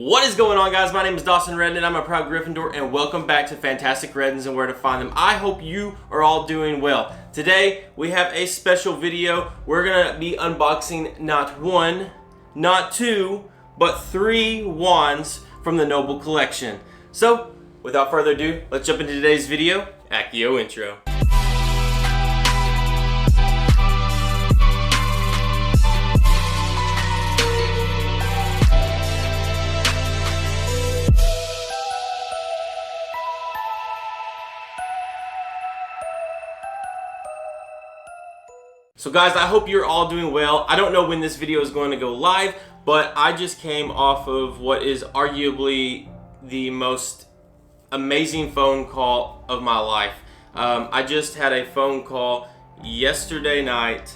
What is going on, guys? My name is Dawson Redden. I'm a proud Gryffindor, and welcome back to Fantastic Reddens and Where to Find Them. I hope you are all doing well. Today, we have a special video. We're going to be unboxing not one, not two, but 3 wands from the Noble Collection. So, without further ado, let's jump into today's video. Accio intro. So guys, I hope you're all doing well. I don't know when this video is going to go live, but I just came off of what is arguably the most amazing phone call of my life. I just had a phone call yesterday night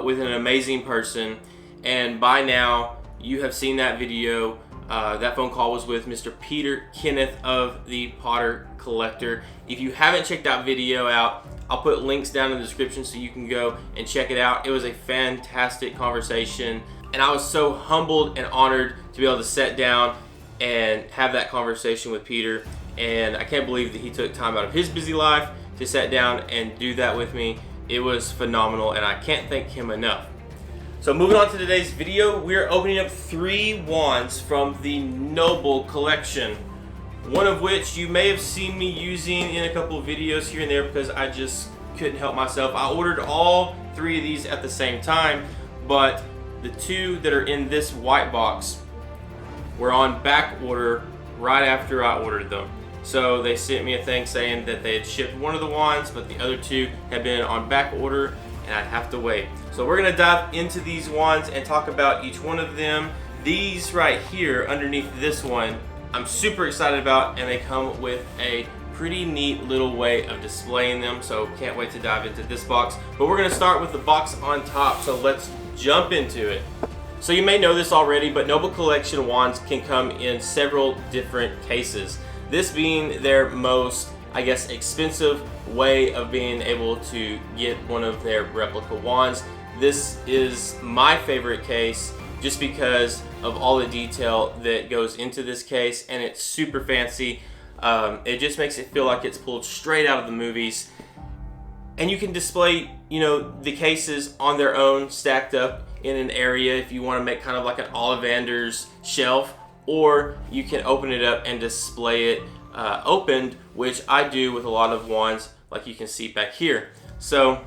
with an amazing person, and by now you have seen that video. That phone call was with Mr. Peter Kenneth of the Potter Collector. If you haven't checked that video out, I'll put links down in the description so you can go and check it out. It was a fantastic conversation, and I was so humbled and honored to be able to sit down and have that conversation with Peter. And I can't believe that he took time out of his busy life to sit down and do that with me. It was phenomenal, and I can't thank him enough. So moving on to today's video, we're opening up 3 wands from the Noble Collection. One of which you may have seen me using in a couple of videos here and there because I just couldn't help myself. I ordered all 3 of these at the same time, but the 2 that are in this white box were on back order right after I ordered them. So they sent me a thing saying that they had shipped one of the wands, but the other 2 had been on back order and I'd have to wait. So we're gonna dive into these wands and talk about each one of them. These right here underneath this one, I'm super excited about, and they come with a pretty neat little way of displaying them, so can't wait to dive into this box. But we're gonna start with the box on top, so let's jump into it. So you may know this already, but Noble Collection wands can come in several different cases. This being their most, I guess, expensive way of being able to get one of their replica wands. This is my favorite case just because of all the detail that goes into this case, and it's super fancy. It just makes it feel like it's pulled straight out of the movies. And you can display, the cases on their own, stacked up in an area if you want to make kind of like an Ollivander's shelf, or you can open it up and display it opened, which I do with a lot of wands, like you can see back here. So,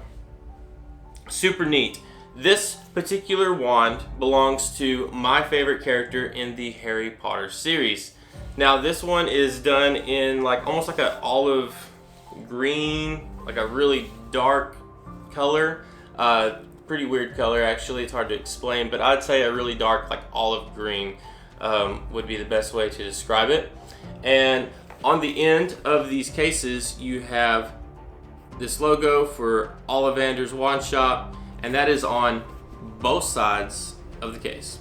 super neat. This particular wand belongs to my favorite character in the Harry Potter series. Now this one is done in almost like an olive green, like a really dark color. Pretty weird color actually, it's hard to explain, but I'd say a really dark olive green would be the best way to describe it. And on the end of these cases you have this logo for Ollivander's Wand Shop, and that is on both sides of the case.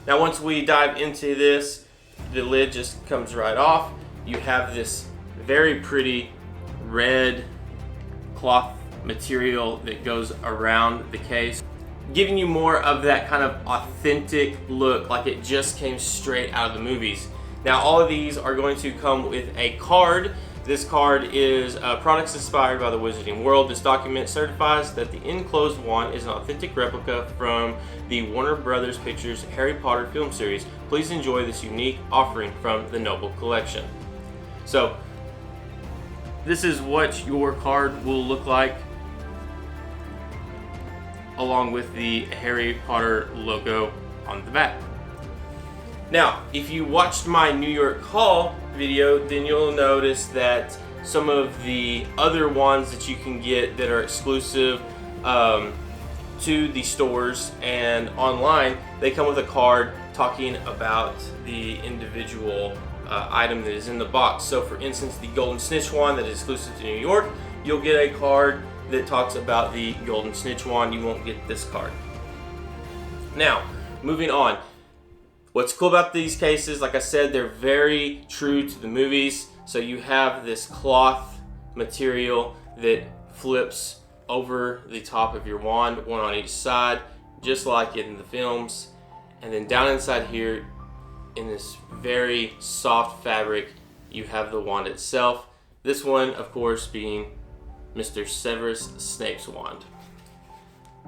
Now once we dive into this, the lid just comes right off. You have this very pretty red cloth material that goes around the case, giving you more of that kind of authentic look, like it just came straight out of the movies. Now all of these are going to come with a card. This card is products inspired by the Wizarding World. This document certifies that the enclosed wand is an authentic replica from the Warner Brothers Pictures Harry Potter film series. Please enjoy this unique offering from the Noble Collection. So, this is what your card will look like, along with the Harry Potter logo on the back. Now, if you watched my New York haul video, then you'll notice that some of the other wands that you can get that are exclusive to the stores and online, they come with a card talking about the individual item that is in the box. So for instance, the Golden Snitch wand that is exclusive to New York, you'll get a card that talks about the Golden Snitch wand. You won't get this card. Now, moving on. What's cool about these cases, like I said, they're very true to the movies. So you have this cloth material that flips over the top of your wand, one on each side, just like in the films. And then down inside here, in this very soft fabric, you have the wand itself. This one, of course, being Mr. Severus Snape's wand.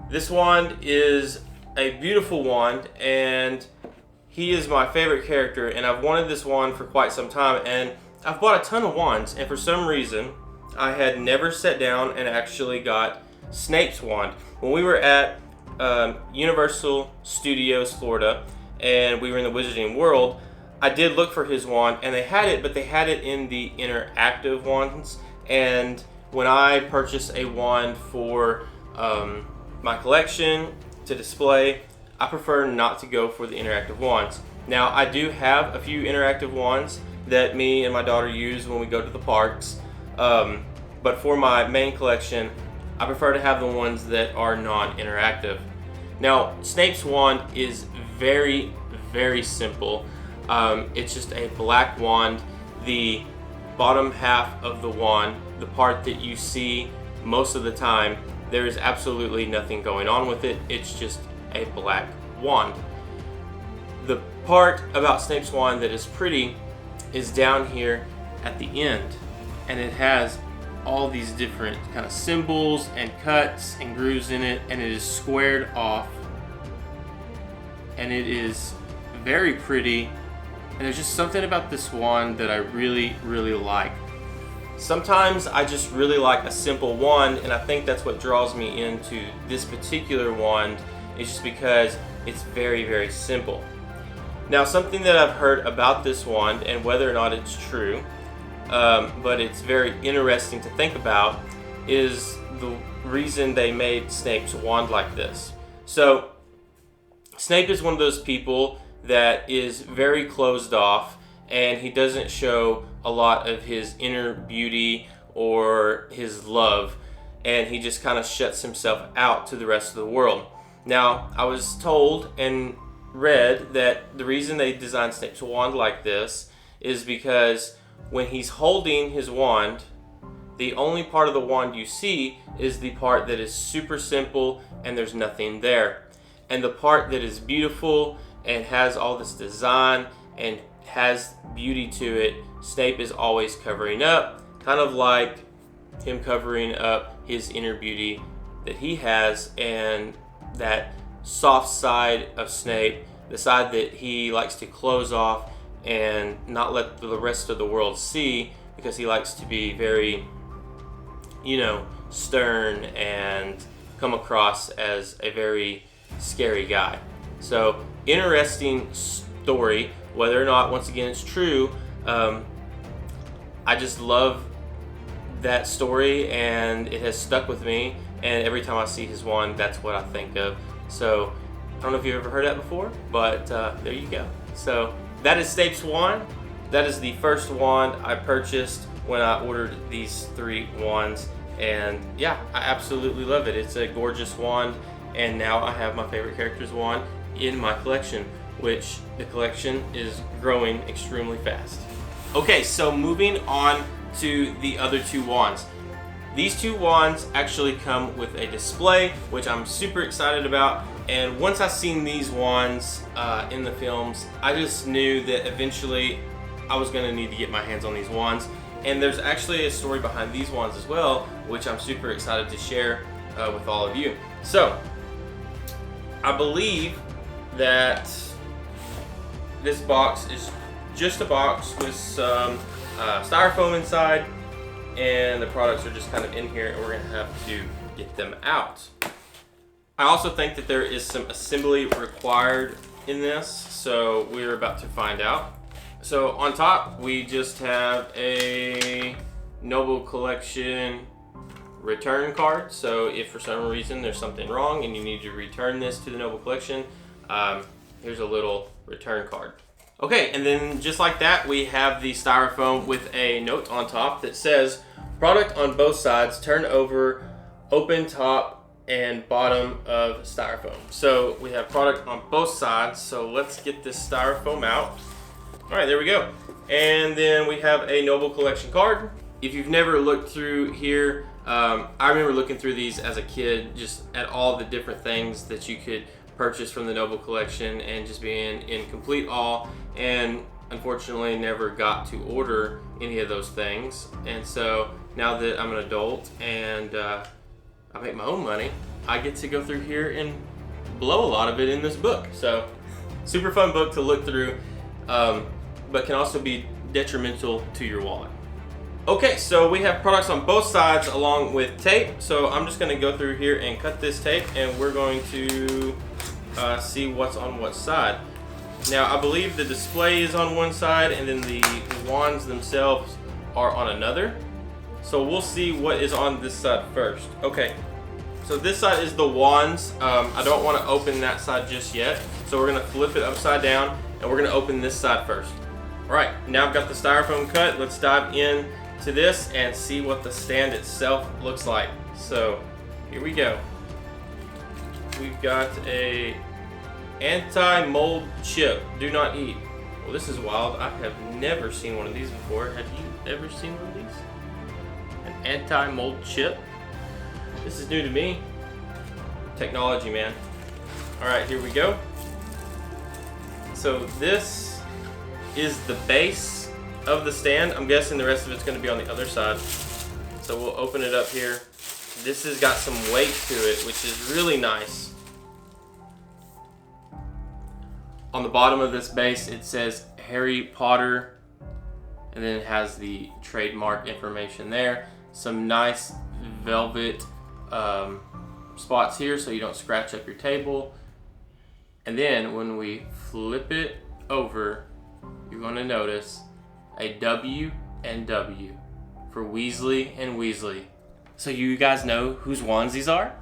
This wand is a beautiful wand, and he is my favorite character, and I've wanted this wand for quite some time, and I've bought a ton of wands, and for some reason I had never sat down and actually got Snape's wand. When we were at Universal Studios Florida and we were in the Wizarding World, I did look for his wand, and they had it, but they had it in the interactive ones. And when I purchased a wand for my collection to display, I prefer not to go for the interactive wands. Now, I do have a few interactive wands that me and my daughter use when we go to the parks, but for my main collection, I prefer to have the ones that are non-interactive. Now, Snape's wand is very, very simple. It's just a black wand. The bottom half of the wand, the part that you see most of the time, there is absolutely nothing going on with it. It's just a black wand. The part about Snape's wand that is pretty is down here at the end, and it has all these different kind of symbols and cuts and grooves in it, and it is squared off, and it is very pretty. And there's just something about this wand that I really, really like. Sometimes I just really like a simple wand, and I think that's what draws me into this particular wand, is just because it's very, very simple. Now, something that I've heard about this wand, and whether or not it's true, but it's very interesting to think about, is the reason they made Snape's wand like this. So, Snape is one of those people that is very closed off, and he doesn't show a lot of his inner beauty or his love, and he just kind of shuts himself out to the rest of the world. Now, I was told and read that the reason they designed Snape's wand like this is because when he's holding his wand, the only part of the wand you see is the part that is super simple and there's nothing there. And the part that is beautiful and has all this design and has beauty to it, Snape is always covering up, kind of like him covering up his inner beauty that he has, and that soft side of Snape, the side that he likes to close off and not let the rest of the world see, because he likes to be very, stern and come across as a very scary guy. So, interesting story. Whether or not, once again, it's true, I just love that story, and it has stuck with me, and every time I see his wand, that's what I think of. So, I don't know if you've ever heard that before, but there you go. So, that is Snape's wand. That is the first wand I purchased when I ordered these 3 wands, and yeah, I absolutely love it. It's a gorgeous wand, and now I have my favorite character's wand in my collection, which the collection is growing extremely fast. Okay, so moving on to the other 2 wands. These 2 wands actually come with a display, which I'm super excited about. And once I seen these wands in the films, I just knew that eventually I was going to need to get my hands on these wands. And there's actually a story behind these wands as well, which I'm super excited to share with all of you. So, I believe that this box is just a box with some styrofoam inside, and the products are just kind of in here, and we're going to have to get them out. I also think that there is some assembly required in this, so we're about to find out. So on top, we just have a Noble Collection return card. So if for some reason there's something wrong and you need to return this to the Noble Collection, here's a little return card. Okay, and then just like that, we have the styrofoam with a note on top that says, product on both sides, turn over, open top and bottom of styrofoam. So we have product on both sides, so let's get this styrofoam out. All right, there we go. And then we have a Noble Collection card. If you've never looked through here, I remember looking through these as a kid, just at all the different things that you could purchased from the Noble Collection and just being in complete awe, and unfortunately never got to order any of those things. And so now that I'm an adult and I make my own money, I get to go through here and blow a lot of it in this book. So super fun book to look through, but can also be detrimental to your wallet. Okay, so we have products on both sides along with tape. So I'm just gonna go through here and cut this tape, and we're going to see what's on what side. Now, I believe the display is on one side and then the wands themselves are on another. So we'll see what is on this side first. Okay, so this side is the wands. I don't want to open that side just yet. So we're gonna flip it upside down and we're gonna open this side first. All right, now I've got the styrofoam cut. Let's dive in to this and see what the stand itself looks like. So here we go. We've got a anti-mold chip. Do not eat. Well, this is wild. I have never seen one of these before. Have you ever seen one of these? An anti-mold chip? This is new to me. Technology, man. All right, here we go. So this is the base of the stand. I'm guessing the rest of it's going to be on the other side. So we'll open it up here. This has got some weight to it, which is really nice. On the bottom of this base, it says Harry Potter, and then it has the trademark information there. Some nice velvet spots here so you don't scratch up your table. And then when we flip it over, you're going to notice a W and W for Weasley and Weasley. So you guys know whose wands these are?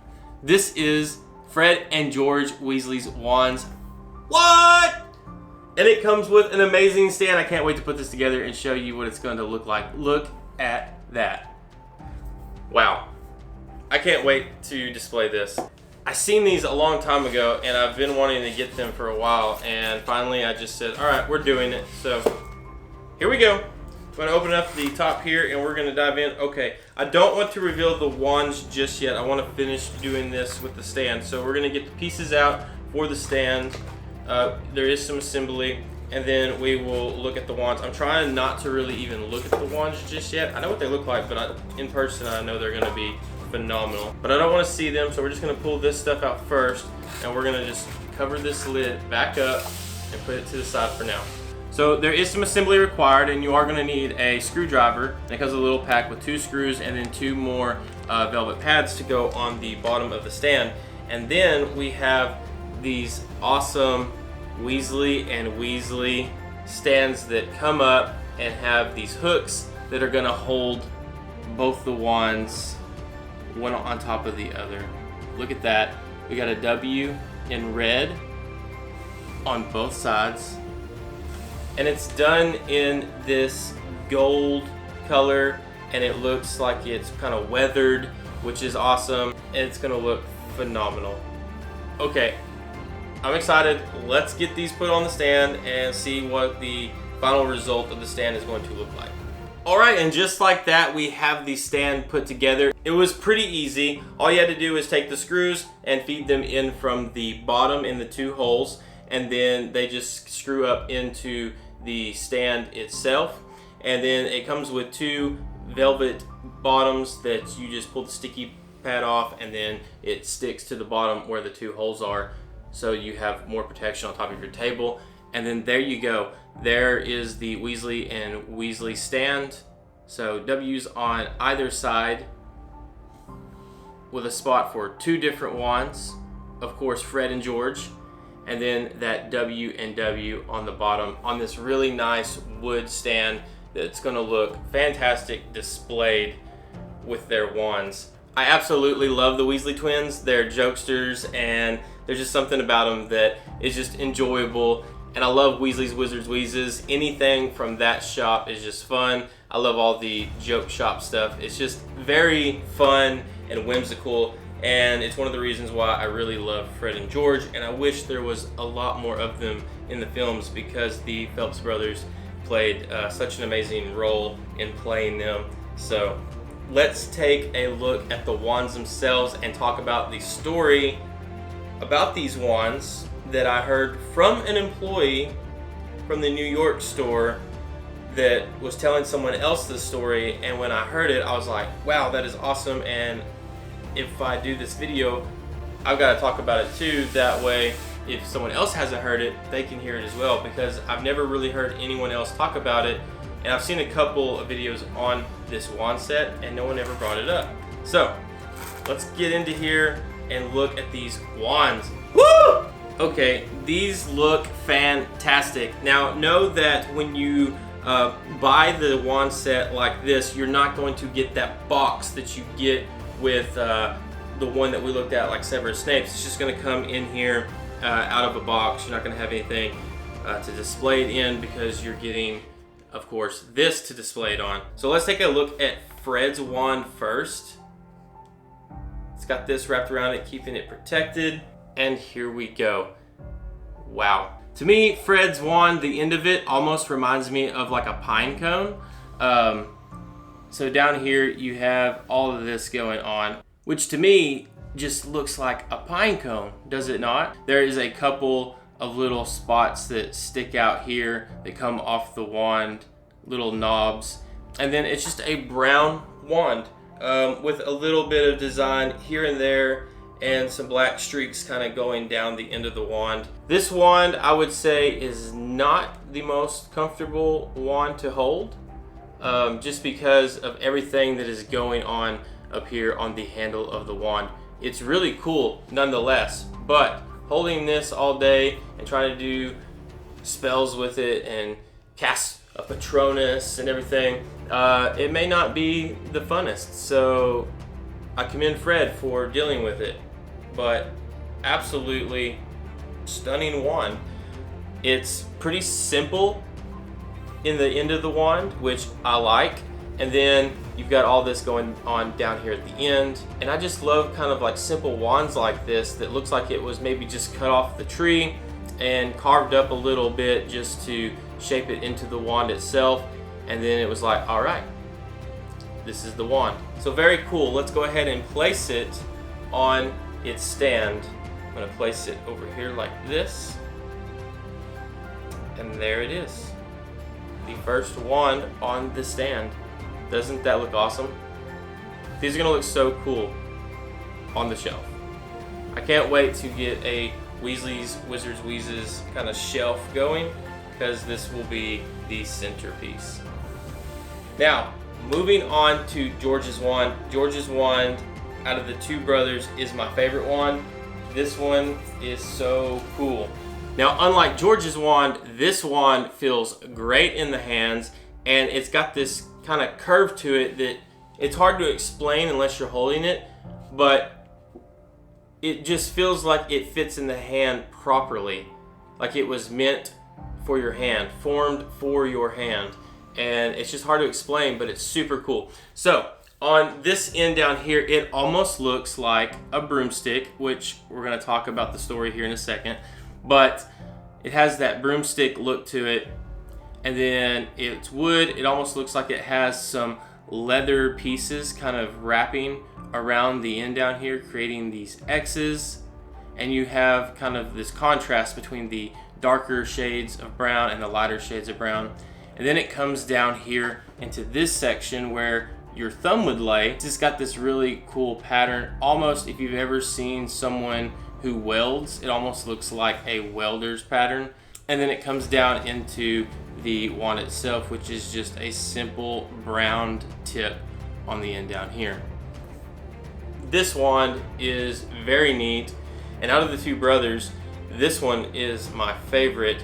This is Fred and George Weasley's wands. What? And it comes with an amazing stand. I can't wait to put this together and show you what it's going to look like. Look at that. Wow. I can't wait to display this. I seen these a long time ago and I've been wanting to get them for a while, and finally I just said, all right, we're doing it. So here we go. I'm going to open up the top here and we're going to dive in. Okay, I don't want to reveal the wands just yet. I want to finish doing this with the stand. So we're going to get the pieces out for the stand. There is some assembly, and then we will look at the wands. I'm trying not to really even look at the wands just yet. I know what they look like, but in person I know they're going to be phenomenal. But I don't want to see them, so we're just going to pull this stuff out first, and we're going to just cover this lid back up and put it to the side for now. So there is some assembly required, and you are going to need a screwdriver. And it comes with a little pack with 2 screws and then 2 more velvet pads to go on the bottom of the stand. And then we have these awesome Weasley and Weasley stands that come up and have these hooks that are going to hold both the wands one on top of the other. Look at that. We got a W in red on both sides, and it's done in this gold color, and it looks like it's kind of weathered, which is awesome, and it's going to look phenomenal. Okay, I'm excited. Let's get these put on the stand and see what the final result of the stand is going to look like. All right, and just like that, we have the stand put together. It was pretty easy. All you had to do is take the screws and feed them in from the bottom in the 2 holes, and then they just screw up into the stand itself. And then it comes with 2 velvet bottoms that you just pull the sticky pad off, and then it sticks to the bottom where the 2 holes are, so you have more protection on top of your table. And then there you go. There is the Weasley and Weasley stand. So W's on either side with a spot for 2 different wands. Of course, Fred and George. And then that W and W on the bottom on this really nice wood stand that's going to look fantastic displayed with their wands. I absolutely love the Weasley twins. They're jokesters, and there's just something about them that is just enjoyable. And I love Weasley's Wizards Wheezes. Anything from that shop is just fun. I love all the joke shop stuff. It's just very fun and whimsical, and it's one of the reasons why I really love Fred and George, and I wish there was a lot more of them in the films, because the Phelps brothers played such an amazing role in playing them. So let's take a look at the wands themselves and talk about the story about these wands that I heard from an employee from the New York store that was telling someone else the story, and when I heard it I was like, wow, that is awesome, and if I do this video I've got to talk about it too, that way if someone else hasn't heard it they can hear it as well, because I've never really heard anyone else talk about it, and I've seen a couple of videos on this wand set and no one ever brought it up. So let's get into here and look at these wands. Woo! Okay, these look fantastic. Now know that when you buy the wand set like this, you're not going to get that box that you get with the one that we looked at, like Severus Snape. It's just going to come in here out of a box. You're not going to have anything to display it in, because you're getting, of course, this to display it on. So let's take a look at Fred's wand first. It's got this wrapped around it, keeping it protected. And here we go. Wow. To me, Fred's wand, the end of it almost reminds me of like a pine cone. So down here you have all of this going on, which to me just looks like a pine cone, does it not? There is a couple of little spots that stick out here that come off the wand, little knobs, and then it's just a brown wand with a little bit of design here and there and some black streaks kind of going down the end of the wand. This wand, I would say, is not the most comfortable wand to hold, just because of everything that is going on up here on the handle of the wand. It's really cool nonetheless, but holding this all day and trying to do spells with it and cast a Patronus and everything, it may not be the funnest. So I commend Fred for dealing with it, but absolutely stunning wand. It's pretty simple in the end of the wand, which I like, and then you've got all this going on down here at the end, and I just love kind of like simple wands like this that looks like it was maybe just cut off the tree and carved up a little bit just to shape it into the wand itself, and then it was like, all right, this is the wand. So very cool. Let's go ahead and place it on its stand. I'm going to place it over here like this, and there it is, the first wand on the stand. Doesn't that look awesome? These are going to look so cool on the shelf. I can't wait to get a Weasley's Wizards Wheezes kind of shelf going, because this will be the centerpiece. Now, moving on to George's wand. George's wand, out of the two brothers, is my favorite wand. This one is so cool. Now, unlike George's wand, this wand feels great in the hands, and it's got this kind of curve to it that it's hard to explain unless you're holding it, but it just feels like it fits in the hand properly, like it was meant for your hand, formed for your hand, and it's just hard to explain, but it's super cool. So on this end down here, it almost looks like a broomstick, which we're going to talk about the story here in a second, but it has that broomstick look to it. And then it's wood. It almost looks like it has some leather pieces kind of wrapping around the end down here, creating these X's. And you have kind of this contrast between the darker shades of brown and the lighter shades of brown. And then it comes down here into this section where your thumb would lay. It's just got this really cool pattern. Almost, if you've ever seen someone who welds, it almost looks like a welder's pattern. And then it comes down into the wand itself, which is just a simple brown tip on the end down here. This wand is very neat, and out of the two brothers, this one is my favorite.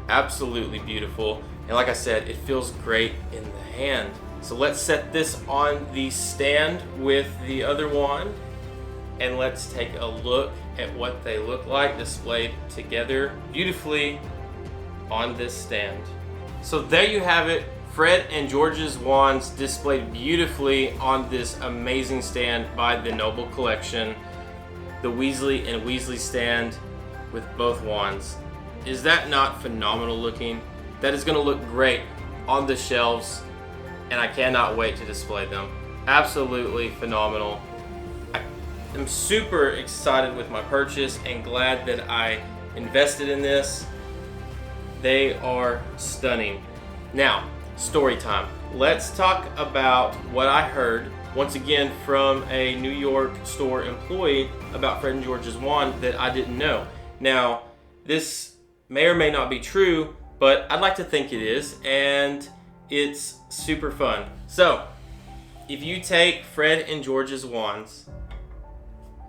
Absolutely beautiful, and like I said, it feels great in the hand. So let's set this on the stand with the other wand, and let's take a look at what they look like displayed together beautifully on this stand. So there you have it, Fred and George's wands displayed beautifully on this amazing stand by the Noble Collection. The Weasley and Weasley stand with both wands. Is that not phenomenal looking? That is going to look great on the shelves, and I cannot wait to display them. Absolutely phenomenal. am super excited with my purchase and glad that I invested in this. They are stunning. Now, story time. Let's talk about what I heard, once again, from a New York store employee about Fred and George's wand that I didn't know. Now, this may or may not be true, but I'd like to think it is, and it's super fun. So, if you take Fred and George's wands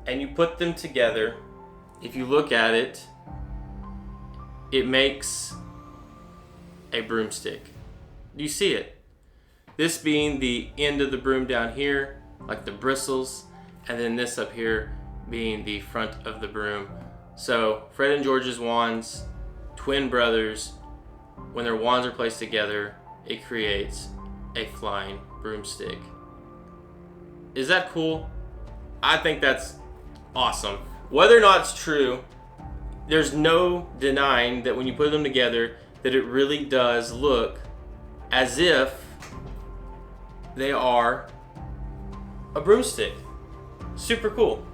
and you put them together, if you look at it, it makes a broomstick. Do you see it? This being the end of the broom down here, like the bristles, and then this up here being the front of the broom. So Fred and George's wands, twin brothers, when their wands are placed together, it creates a flying broomstick. Is that cool? I think that's awesome. Whether or not it's true, there's no denying that when you put them together, that it really does look as if they are a broomstick. Super cool.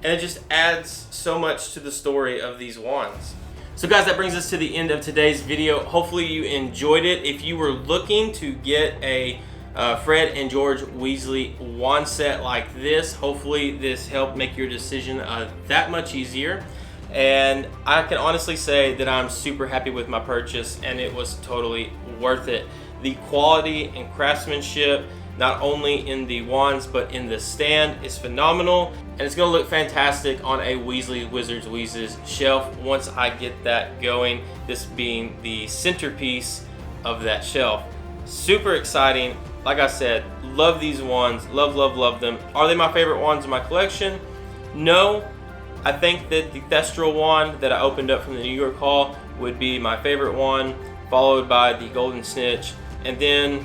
And it just adds so much to the story of these wands. So guys, that brings us to the end of today's video. Hopefully you enjoyed it. If you were looking to get a Fred and George Weasley wand set like this, hopefully this helped make your decision that much easier. And I can honestly say that I'm super happy with my purchase, and it was totally worth it. The quality and craftsmanship, not only in the wands but in the stand, is phenomenal, and it's going to look fantastic on a Weasley Wizards Wheezes shelf once I get that going, this being the centerpiece of that shelf. Super exciting. Like I said, love these wands, love them. Are they my favorite wands in my collection? No. I think that the Thestral wand that I opened up from the New York haul would be my favorite one, followed by the Golden Snitch, and then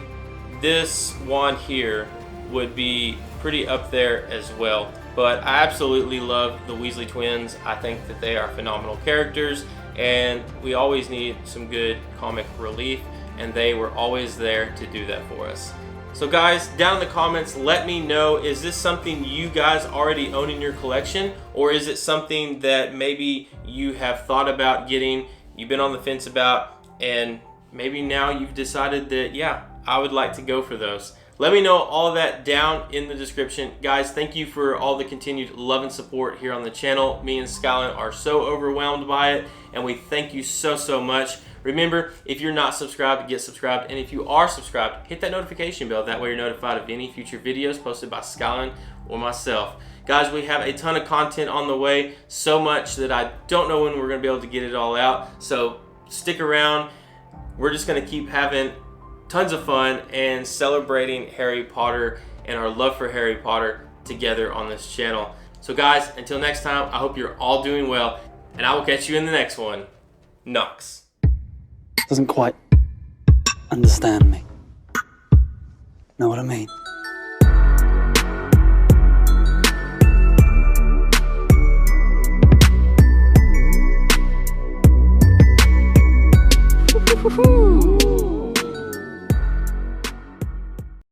this wand here would be pretty up there as well. But I absolutely love the Weasley twins. I think that they are phenomenal characters, and we always need some good comic relief, and they were always there to do that for us. So guys, down in the comments, let me know, is this something you guys already own in your collection, or is it something that maybe you have thought about getting, you've been on the fence about, and maybe now you've decided that, yeah, I would like to go for those. Let me know all of that down in the description. Guys, thank you for all the continued love and support here on the channel. Me and Skylin are so overwhelmed by it, and we thank you so much. Remember, if you're not subscribed, get subscribed, and if you are subscribed, hit that notification bell. That way you're notified of any future videos posted by Skylin or myself. Guys, we have a ton of content on the way, so much that I don't know when we're going to be able to get it all out, so stick around. We're just going to keep having tons of fun and celebrating Harry Potter and our love for Harry Potter together on this channel. So guys, until next time, I hope you're all doing well, and I will catch you in the next one. Knox. Doesn't quite understand me. Know what I mean? Woohoo!